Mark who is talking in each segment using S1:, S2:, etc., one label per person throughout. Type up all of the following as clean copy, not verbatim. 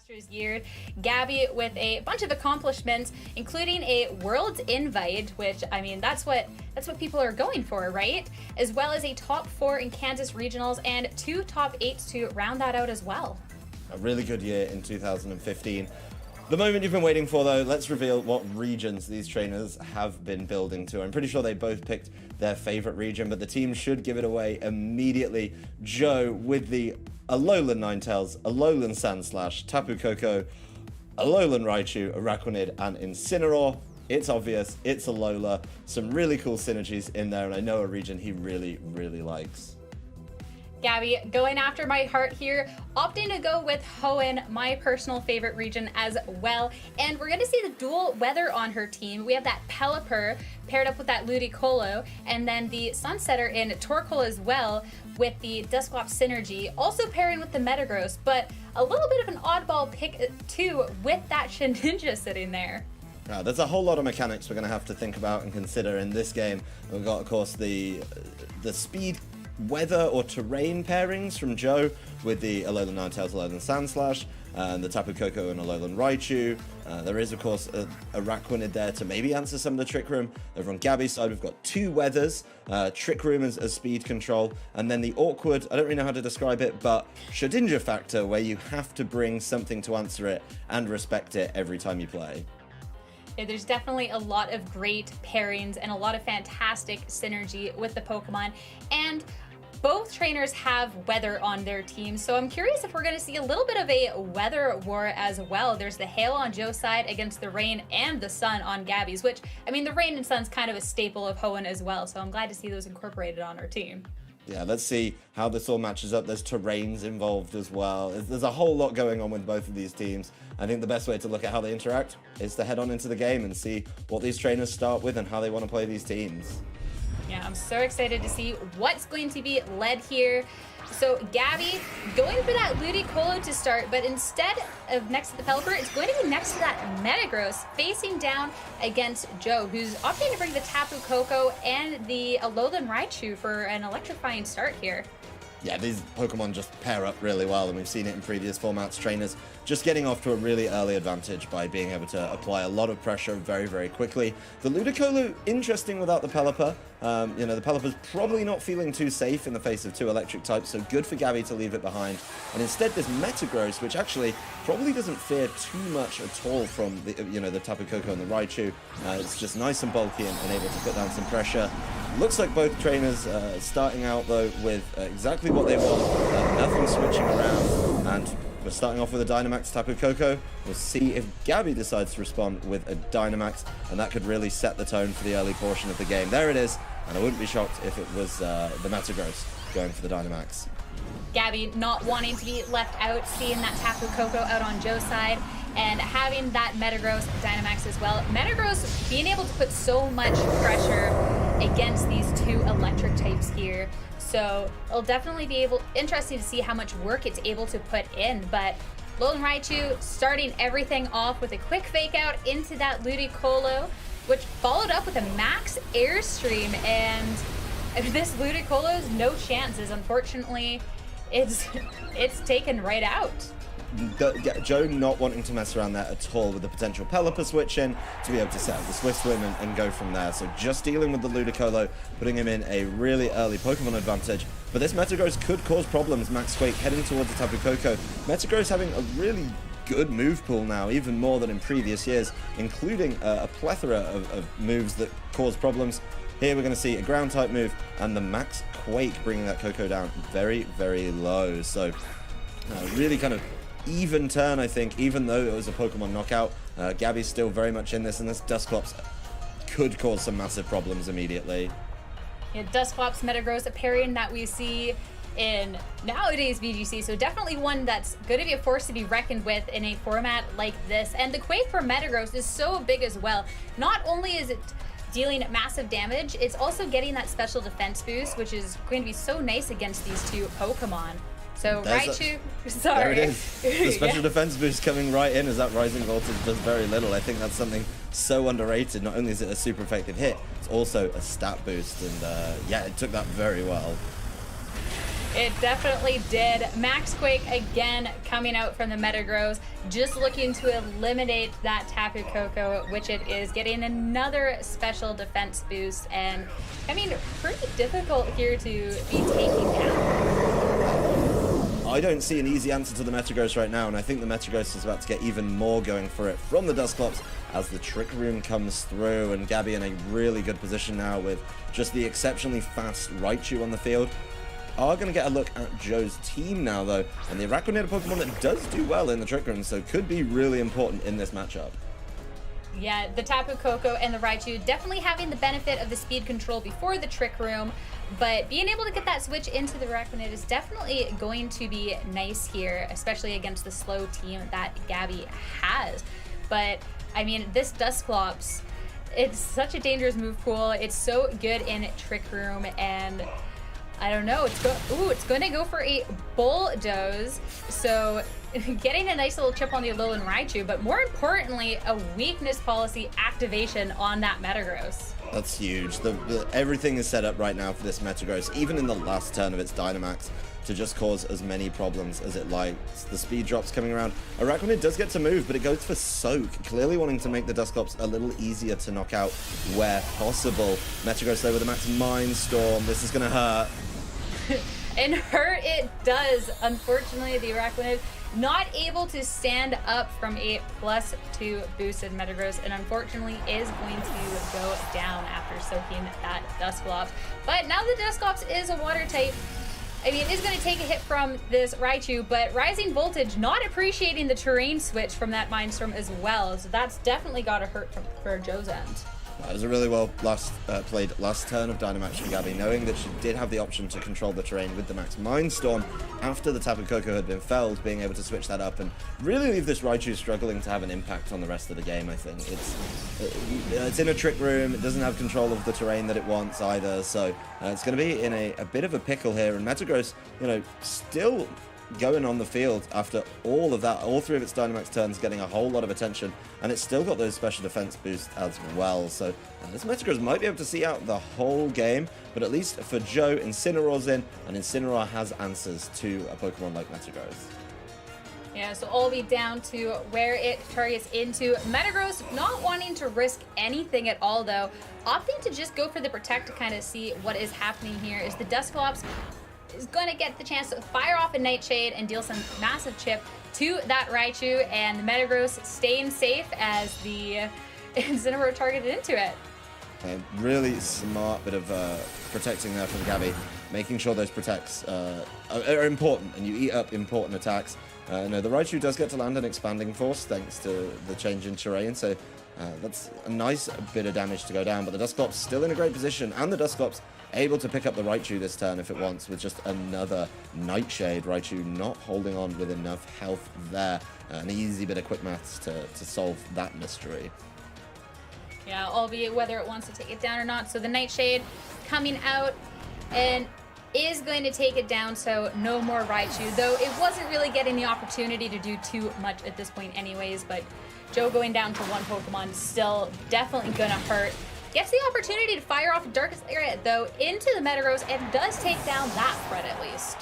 S1: Masters year. Gabby with a bunch of accomplishments, including a world invite, which I mean that's what people are going for, right? As well as a top 4 in Kansas regionals and 2 top 8s to round that out as well.
S2: A really good year in 2015. The moment you've been waiting for, though, let's reveal what regions these trainers have been building to. I'm pretty sure they both picked their favorite region, but the team should give it away immediately. Joe with the Alolan Ninetales, Alolan Sandslash, Tapu Koko, Alolan Raichu, Araquanid, and Incineroar. It's obvious, it's Alola. Some really cool synergies in there, and I know a region he really, really likes.
S1: Gabby, going after my heart here, opting to go with Hoenn, my personal favorite region as well. And we're going to see the dual weather on her team. We have that Pelipper paired up with that Ludicolo, and then the Sunsetter in Torkoal as well with the Dusclops synergy, also pairing with the Metagross, but a little bit of an oddball pick too with that Shedinja sitting there.
S2: There's a whole lot of mechanics we're going to have to think about and consider in this game. We've got, of course, the speed, weather or terrain pairings from Joe with the Alolan Ninetales, Alolan Sandslash, and the Tapu Koko and Alolan Raichu. There is, of course, a Araquanid there to maybe answer some of the Trick Room. Over on Gabby's side, we've got 2 weathers, Trick Room as speed control, and then the awkward, I don't really know how to describe it, but Shedinja factor, where you have to bring something to answer it and respect it every time you play.
S1: Yeah, there's definitely a lot of great pairings and a lot of fantastic synergy with the Pokemon, and both trainers have weather on their team, so I'm curious if we're going to see a little bit of a weather war as well. There's the hail on Joe's side against the rain and the sun on Gabby's, which, I mean, the rain and sun's kind of a staple of Hoenn as well, so I'm glad to see those incorporated on our team.
S2: Yeah, let's see how this all matches up. There's terrains involved as well. There's a whole lot going on with both of these teams. I think the best way to look at how they interact is to head on into the game and see what these trainers start with and how they want to play these teams.
S1: Yeah, I'm so excited to see what's going to be led here. So Gabby going for that Ludicolo to start, but instead of next to the Pelipper, it's going to be next to that Metagross, facing down against Joe, who's opting to bring the Tapu Koko and the Alolan Raichu for an electrifying start here.
S2: Yeah, these Pokemon just pair up really well, and we've seen it in previous formats. Trainers just getting off to a really early advantage by being able to apply a lot of pressure very, very quickly. The Ludicolo, interesting without the Pelipper. The Pelipper's probably not feeling too safe in the face of 2 electric types, so good for Gabby to leave it behind. And instead, this Metagross, which actually probably doesn't fear too much at all from the Tapu Koko and the Raichu. It's just nice and bulky and able to put down some pressure. Looks like both trainers starting out, though, with exactly what they want. Nothing switching around. And we're starting off with a Dynamax Tapu Koko. We'll see if Gabby decides to respond with a Dynamax, and that could really set the tone for the early portion of the game. There it is, and I wouldn't be shocked if it was the Metagross going for the Dynamax.
S1: Gabby not wanting to be left out, seeing that Tapu Koko out on Joe's side, and having that Metagross Dynamax as well. Metagross being able to put so much pressure against these 2 electric types here. So it'll definitely be interesting to see how much work it's able to put in. But Alolan Raichu starting everything off with a quick fake out into that Ludicolo, which followed up with a max airstream, and this Ludicolo's no chances. Unfortunately, it's taken right out.
S2: Joe not wanting to mess around there at all with the potential Pelipper switch in to be able to set up the Swift Swim and go from there. So just dealing with the Ludicolo, putting him in a really early Pokemon advantage. But this Metagross could cause problems. Max Quake heading towards the Tapu Koko. Metagross having a really good move pool now, even more than in previous years, including a plethora of moves that cause problems. Here we're going to see a ground type move and the Max Quake bringing that Koko down very, very low. So really kind of even turn, I think, even though it was a Pokemon knockout. Gabby's still very much in this, and this Dusclops could cause some massive problems immediately.
S1: Yeah, Dusclops, Metagross, a pairing that we see in nowadays VGC, so definitely one that's going to be a force to be reckoned with in a format like this. And the Quake for Metagross is so big as well. Not only is it dealing massive damage, it's also getting that special defense boost, which is going to be so nice against these 2 Pokemon. So Raichu, sorry.
S2: There it is. The special defense boost coming right in as that Rising Voltage does very little. I think that's something so underrated. Not only is it a super effective hit, it's also a stat boost. And yeah, it took that very well.
S1: It definitely did. Max Quake again coming out from the Metagross, just looking to eliminate that Tapu Koko, which it is, getting another special defense boost. And I mean, pretty difficult here to be taking down.
S2: I don't see an easy answer to the Metagross right now, and I think the Metagross is about to get even more going for it from the Dusclops as the Trick Room comes through, and Gabby in a really good position now with just the exceptionally fast Raichu on the field. Are going to get a look at Joe's team now, though, and the Araquanid Pokemon that does do well in the Trick Room, so could be really important in this matchup.
S1: Yeah, the Tapu Koko and the Raichu definitely having the benefit of the speed control before the Trick Room, but being able to get that switch into the Araquanid is definitely going to be nice here, especially against the slow team that Gabby has. But, I mean, this Dusclops, it's such a dangerous move pool. It's so good in Trick Room, and I don't know, it's going to go for a Bulldoze, so getting a nice little chip on the Alolan Raichu, but more importantly, a weakness policy activation on that Metagross.
S2: That's huge. Everything is set up right now for this Metagross, even in the last turn of its Dynamax, to just cause as many problems as it likes. The speed drops coming around. Araquanid does get to move, but it goes for Soak, clearly wanting to make the Dusclops a little easier to knock out where possible. Metagross though with a Max Mind Storm. This is going to hurt.
S1: And hurt it does. Unfortunately, the Araquanid not able to stand up from a +2 boosted Metagross, and unfortunately is going to go down after soaking that Dusclops. But now the Dusclops is a water type. I mean, it is going to take a hit from this Raichu, but Rising Voltage not appreciating the terrain switch from that Mindstorm as well, so that's definitely got to hurt for Joe's end.
S2: That was a really well played last turn of Dynamax from Gabby, knowing that she did have the option to control the terrain with the Max Mindstorm after the Tapu Koko had been felled, being able to switch that up and really leave this Raichu struggling to have an impact on the rest of the game, I think. It's in a Trick Room, it doesn't have control of the terrain that it wants either, so it's going to be in a bit of a pickle here, and Metagross, you know, still going on the field after all of that, all three of its Dynamax turns getting a whole lot of attention, and it's still got those special defense boosts as well. So this Metagross might be able to see out the whole game, but at least for Joe, Incineroar's in, and Incineroar has answers to a Pokemon like Metagross.
S1: Yeah, so all the way down to where it targets into. Metagross not wanting to risk anything at all, though, opting to just go for the Protect to kind of see what is happening here. Is the Dusclops is going to get the chance to fire off a Nightshade and deal some massive chip to that Raichu, and the Metagross staying safe as the Incineroar targeted into it.
S2: Really smart bit of protecting there from Gabby, making sure those protects are important, and you eat up important attacks. No, the Raichu does get to land an Expanding Force thanks to the change in terrain, so that's a nice bit of damage to go down, but the Dusclops still in a great position, and the Dusclops able to pick up the Raichu this turn if it wants with just another Nightshade. Raichu not holding on with enough health there. An easy bit of quick maths to solve that mystery.
S1: Yeah, albeit whether it wants to take it down or not. So the Nightshade coming out and is going to take it down, so no more Raichu, though it wasn't really getting the opportunity to do too much at this point anyways, but Joe going down to one Pokemon still definitely gonna hurt. Gets the opportunity to fire off Darkest Area, though, into the Metagross, and does take down that threat at least.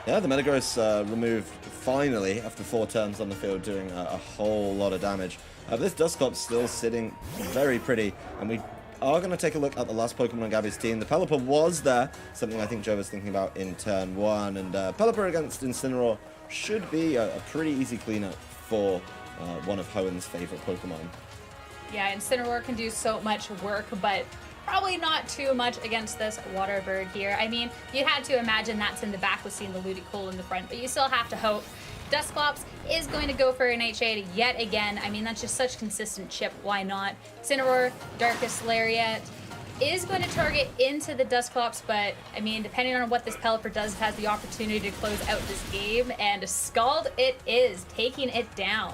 S2: Yeah, the Metagross removed finally after 4 turns on the field, doing a whole lot of damage. This Dusclops still sitting very pretty, and we are going to take a look at the last Pokemon on Gabby's team. The Pelipper was there, something I think Joe was thinking about in turn 1, and Pelipper against Incineroar should be a pretty easy cleanup for one of Hoenn's favorite Pokemon.
S1: Yeah, Incineroar can do so much work, but probably not too much against this Water Bird here. I mean, you had to imagine that's in the back with seeing the Ludicolo in the front, but you still have to hope. Dusclops is going to go for a Nightshade yet again. I mean, that's just such consistent chip. Why not? Incineroar, Darkest Lariat is going to target into the Dusclops, but I mean, depending on what this Pelipper does, it has the opportunity to close out this game, and Scald it is, taking it down.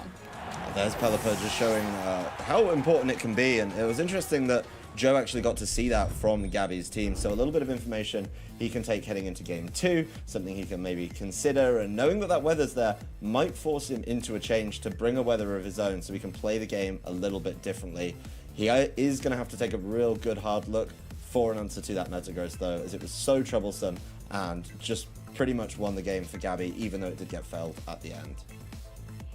S2: There's Pelipper just showing how important it can be, and it was interesting that Joe actually got to see that from Gabby's team, so a little bit of information he can take heading into Game 2, something he can maybe consider, and knowing that that weather's there might force him into a change to bring a weather of his own so he can play the game a little bit differently. He is going to have to take a real good hard look for an answer to that Metagross, though, as it was so troublesome and just pretty much won the game for Gabby, even though it did get felled at the end.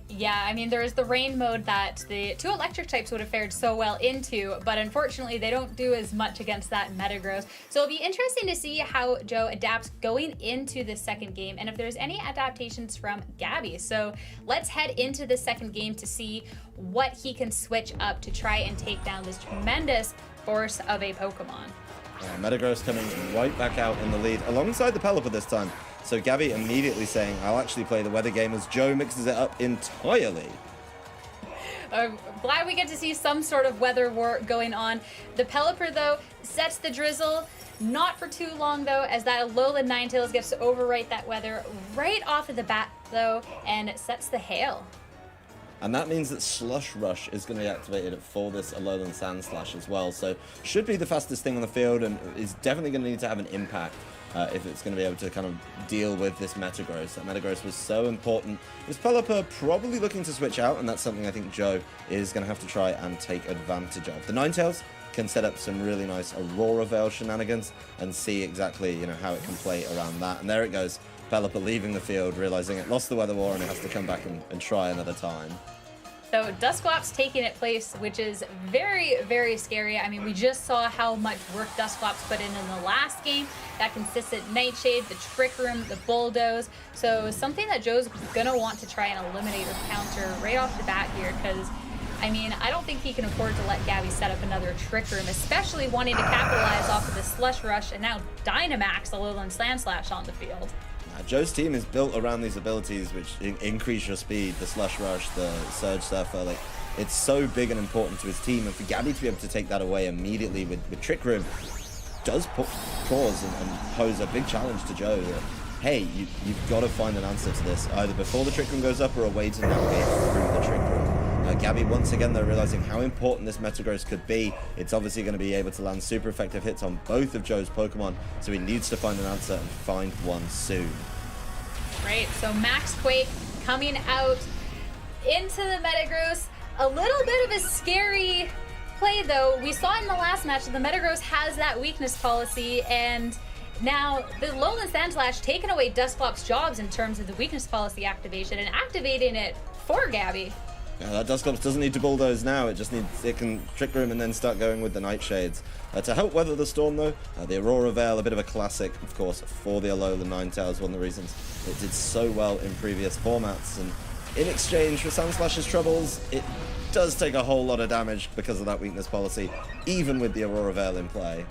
S1: Yeah, I mean, there's the rain mode that the two electric types would have fared so well into, but unfortunately they don't do as much against that Metagross. So it'll be interesting to see how Joe adapts going into the second game and if there's any adaptations from Gabby. So let's head into the second game to see what he can switch up to try and take down this tremendous force of a Pokemon.
S2: Metagross coming right back out in the lead alongside the Pelipper this time. So Gabby immediately saying, I'll actually play the weather game, as Joe mixes it up entirely.
S1: Glad we get to see some sort of weather war going on. The Pelipper, though, sets the drizzle. Not for too long, though, as that Alolan Ninetales gets to overwrite that weather right off of the bat, though, and sets the hail.
S2: And that means that Slush Rush is going to be activated for this Alolan Sandslash as well. So should be the fastest thing on the field and is definitely going to need to have an impact if it's going to be able to kind of deal with this Metagross. That Metagross was so important. This Pelipper probably looking to switch out, and that's something I think Joe is going to have to try and take advantage of. The Ninetales can set up some really nice Aurora Veil shenanigans and see exactly, you know, how it can play around that. And there it goes. Pelipper leaving the field, realizing it lost the weather war and it has to come back and try another time.
S1: So Dusclops taking its place, which is very, very scary. I mean, we just saw how much work Dusclops put in the last game. That consistent Nightshade, the Trick Room, the Bulldoze. So something that Joe's gonna want to try and eliminate or counter right off the bat here, because I mean, I don't think he can afford to let Gabby set up another Trick Room, especially wanting to capitalize off of the Slush Rush and now Dynamax Alolan Sandslash on the field.
S2: Joe's team is built around these abilities which increase your speed, the Slush Rush, the Surge Surfer. Like, it's so big and important to his team, and for Gabby to be able to take that away immediately with Trick Room does cause and pose a big challenge to Joe. Hey, you've got to find an answer to this, either before the Trick Room goes up or a way to navigate through the Trick Room. Gabby, once again, though, realizing how important this Metagross could be. It's obviously going to be able to land super effective hits on both of Joe's Pokemon, so he needs to find an answer and find one soon.
S1: Right, so Max Quake coming out into the Metagross. A little bit of a scary play, though. We saw in the last match that the Metagross has that weakness policy, and now the Alolan Sandslash taking away Dusclops' jobs in terms of the weakness policy activation and activating it for Gabby.
S2: Yeah, that Dusclops doesn't need to bulldoze now. It can Trick Room and then start going with the Nightshades. To help weather the storm, though, the Aurora Veil, a bit of a classic, of course, for the Alolan Ninetales. One of the reasons it did so well in previous formats. And in exchange for Sandslash's troubles, it does take a whole lot of damage because of that weakness policy, even with the Aurora Veil in play.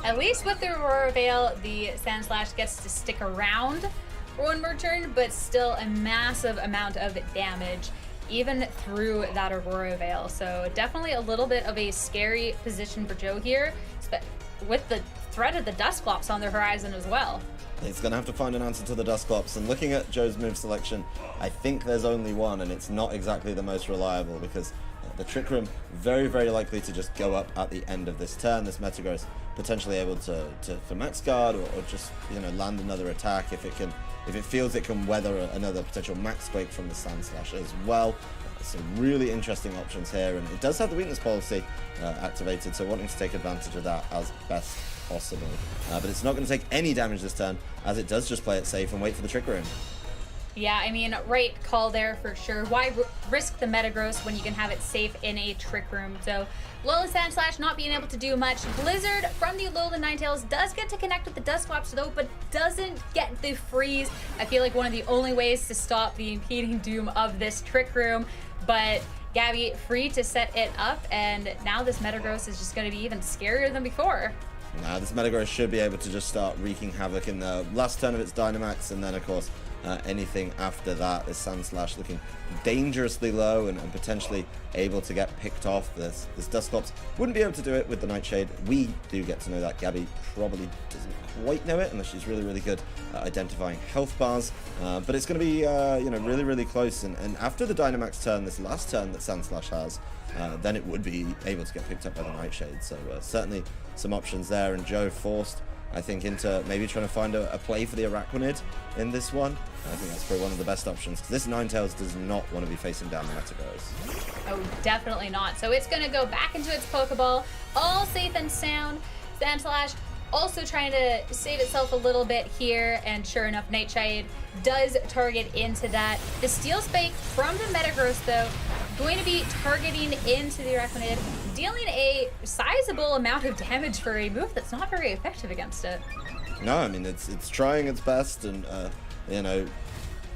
S1: At least with the Aurora Veil, the Sandslash gets to stick around for one more turn, but still a massive amount of damage, even through that Aurora Veil. So definitely a little bit of a scary position for Joe here, with the threat of the Dusclops on the horizon as well.
S2: He's going to have to find an answer to the Dusclops, and looking at Joe's move selection, I think there's only one, and it's not exactly the most reliable, because the Trick Room very, very likely to just go up at the end of this turn. This Metagross potentially able to max guard or just, you know, land another attack if it feels it can weather another potential Max Quake from the Sandslash as well. Some really interesting options here, and it does have the weakness policy activated, so wanting to take advantage of that as best possible. But it's not going to take any damage this turn, as it does just play it safe and wait for the Trick Room.
S1: Yeah, I mean, right call there for sure. Why risk the Metagross when you can have it safe in a Trick Room? So Alolan Sandslash not being able to do much. Blizzard from the Alolan Ninetales does get to connect with the Dusclops though, but doesn't get the freeze. I feel like one of the only ways to stop the impeding doom of this Trick Room, but Gabby free to set it up, and now this Metagross is just going to be even scarier than before.
S2: Now this Metagross should be able to just start wreaking havoc in the last turn of its Dynamax, and then of course anything after that. This Sandslash looking dangerously low and potentially able to get picked off. This Dusclops wouldn't be able to do it with the Nightshade. We do get to know that. Gabby probably doesn't quite know it unless she's really, really good at identifying health bars. But it's going to be you know, really, really close. And after the Dynamax turn, this last turn that Sandslash has, then it would be able to get picked up by the Nightshade. So certainly some options there. And Joe forced, I think, into maybe trying to find a play for the Araquanid in this one. I think that's probably one of the best options, because this Ninetales does not want to be facing down the Metagross.
S1: Oh, definitely not. So it's going to go back into its Pokeball, all safe and sound. Sandslash also trying to save itself a little bit here, and sure enough, Nightshade does target into that. The Steel Spike from the Metagross, though, going to be targeting into the Araquanid, dealing a sizable amount of damage for a move that's not very effective against it.
S2: No, I mean, it's trying its best and, you know,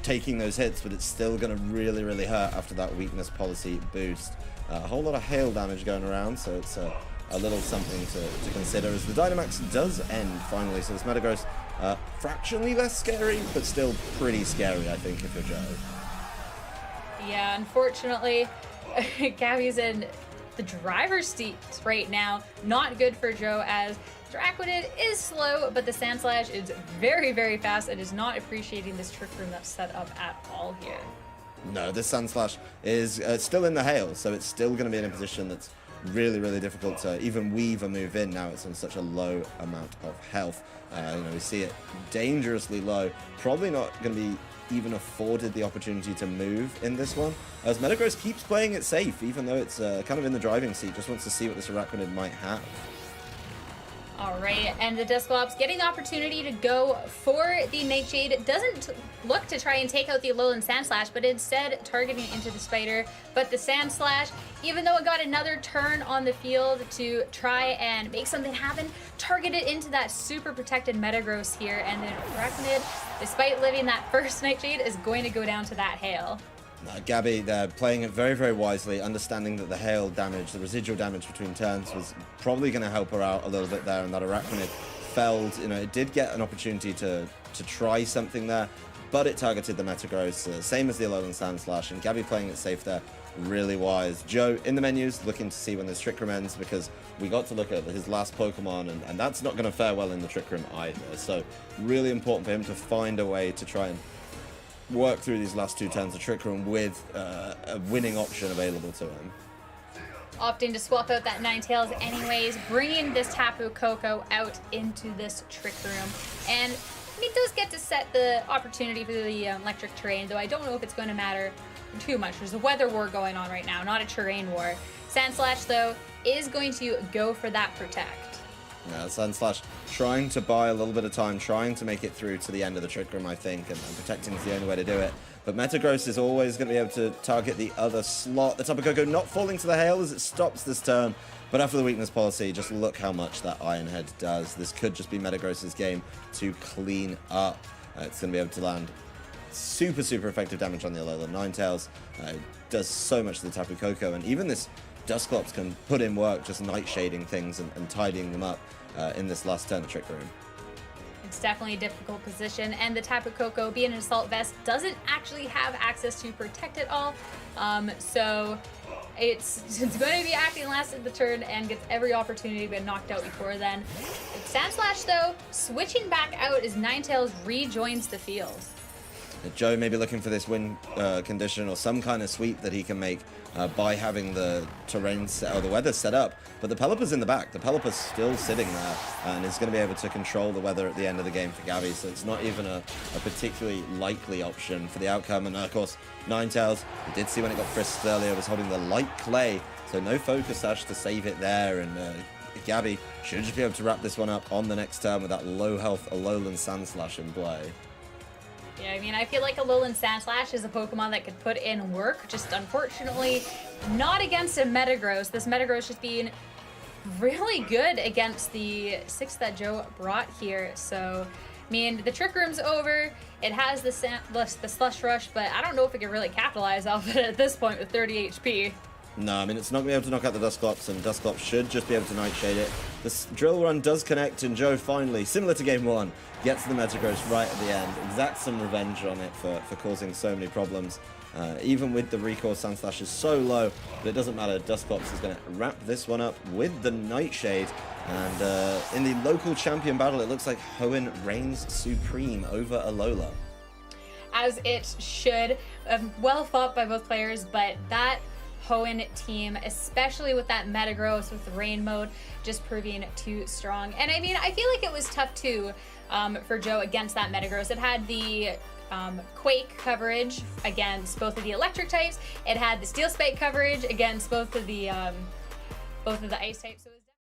S2: taking those hits, but it's still going to really, really hurt after that weakness policy boost. A whole lot of hail damage going around, so it's a little something to consider as the Dynamax does end finally. So this Metagross, fractionally less scary, but still pretty scary, I think, if you're Joe.
S1: Yeah, unfortunately, Gabby's in the driver's seat right now. Not good for Joe, as Araquanid is slow, but the Sand Slash is very, very fast and is not appreciating this Trick Room that's set up at all here.
S2: No, this Sand Slash is still in the hail, so it's still going to be in a position that's really, really difficult to even weave a move in. Now it's on such a low amount of health. You know, we see it dangerously low. Probably not going to be even afforded the opportunity to move in this one, as Metagross keeps playing it safe, even though it's kind of in the driving seat. Just wants to see what this Araquanid might have.
S1: All right, and the Dusclops getting the opportunity to go for the Nightshade. Doesn't look to try and take out the Alolan Sand Slash, but instead targeting into the Spider. But the Sand Slash, even though it got another turn on the field to try and make something happen, targeted into that super protected Metagross here. And then Araquanid, despite living that first Nightshade, is going to go down to that hail.
S2: Gabby, they're playing it very, very wisely, understanding that the hail damage, the residual damage between turns, was probably going to help her out a little bit there, and that Araquanid failed. You know, it did get an opportunity to try something there, but it targeted the Metagross, same as the Alolan Sand Slash, and Gabby playing it safe there, really wise. Joe, in the menus, looking to see when this Trick Room ends, because we got to look at his last Pokemon, and that's not going to fare well in the Trick Room either. So, really important for him to find a way to try and work through these last two turns of Trick Room with a winning option available to him.
S1: Opting to swap out that Ninetales anyways, bringing this Tapu Koko out into this Trick Room. And it does get to set the opportunity for the electric terrain, though I don't know if it's going to matter too much. There's a weather war going on right now, not a terrain war. Sand Slash, though, is going to go for that Protect.
S2: Yeah, Sand Slash trying to buy a little bit of time, trying to make it through to the end of the Trick Room, I think, and protecting is the only way to do it. But Metagross is always going to be able to target the other slot. The Tapu Koko not falling to the hail as it stops this turn, but after the weakness policy, just look how much that Iron Head does. This could just be Metagross's game to clean up. It's going to be able to land super, super effective damage on the Alolan Ninetales. It does so much to the Tapu Koko, and even this Dusclops can put in work just nightshading things and tidying them up in this last turn of Trick Room.
S1: It's definitely a difficult position, and the Tapu Koko, being an Assault Vest, doesn't actually have access to Protect at all. So it's going to be acting last of the turn and gets every opportunity to get knocked out before then. Sand Slash, though, switching back out as Ninetales rejoins the field.
S2: Joe may be looking for this win condition or some kind of sweep that he can make by having the terrain set, or the weather set up, but the Pelipper's in the back. The Pelipper's still sitting there and is going to be able to control the weather at the end of the game for Gabby, so it's not even a particularly likely option for the outcome. And of course, Ninetales, we did see when it got frisked earlier, was holding the light clay, so no Focus Sash to save it there, and Gabby should just be able to wrap this one up on the next turn with that low health Alolan Sand Slash in play.
S1: Yeah, I mean, I feel like Alolan Sand Slash is a Pokemon that could put in work, just unfortunately not against a Metagross. This Metagross just being really good against the 6 that Joe brought here. So, I mean, the Trick Room's over. It has the Slush Rush, but I don't know if it can really capitalize off it at this point with 30 HP.
S2: No, I mean, it's not going to be able to knock out the Dusclops, and Dusclops should just be able to Nightshade it. This Drill Run does connect, and Joe finally, similar to Game 1, gets the Metagross right at the end, exacts some revenge on it for causing so many problems. Even with the recoil, Sand Slash is so low, but it doesn't matter. Dusclops is going to wrap this one up with the Nightshade, and in the local champion battle, it looks like Hoenn reigns supreme over Alola.
S1: As it should. Well fought by both players, but that Hoenn team, especially with that Metagross with the rain mode, just proving too strong. And I mean, I feel like it was tough too for Joe against that Metagross. It had the Quake coverage against both of the electric types. It had the Steel Spike coverage against both of the ice types. So